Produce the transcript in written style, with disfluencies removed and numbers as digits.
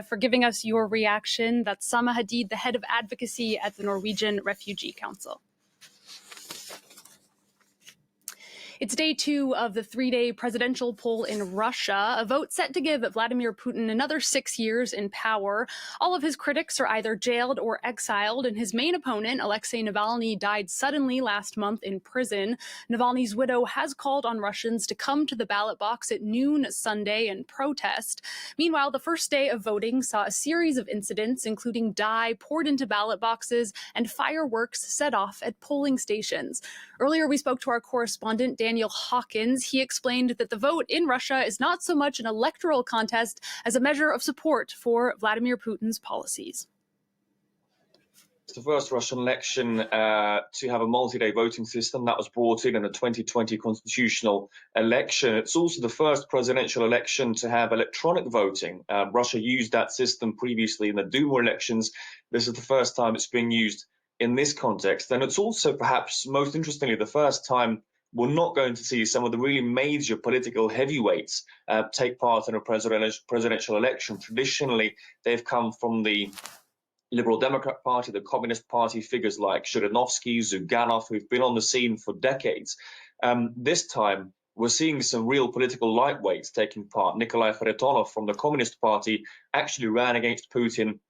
for giving us your reaction. That's Sama Hadid, the head of advocacy at the Norwegian Refugee Council. It's day 2 of the 3-day presidential poll in Russia, a vote set to give Vladimir Putin another 6 years in power. All of his critics are either jailed or exiled, and his main opponent, Alexei Navalny, died suddenly last month in prison. Navalny's widow has called on Russians to come to the ballot box at noon Sunday and protest. Meanwhile, the first day of voting saw a series of incidents, including dye poured into ballot boxes and fireworks set off at polling stations. Earlier, we spoke to our correspondent, Daniel Hawkins. He explained that the vote in Russia is not so much an electoral contest as a measure of support for Vladimir Putin's policies. It's the first Russian election to have a multi-day voting system that was brought in the 2020 constitutional election. It's also the first presidential election to have electronic voting. Russia used that system previously in the Duma elections. This is the first time it's being used in this context. And it's also, perhaps most interestingly, the first time we're not going to see some of the really major political heavyweights take part in a presidential election. Traditionally, they've come from the Liberal Democrat Party, the Communist Party, figures like Zhirinovsky, Zyuganov, who've been on the scene for decades. This time, we're seeing some real political lightweights taking part. Nikolai Kharitonov from the Communist Party actually ran against Putin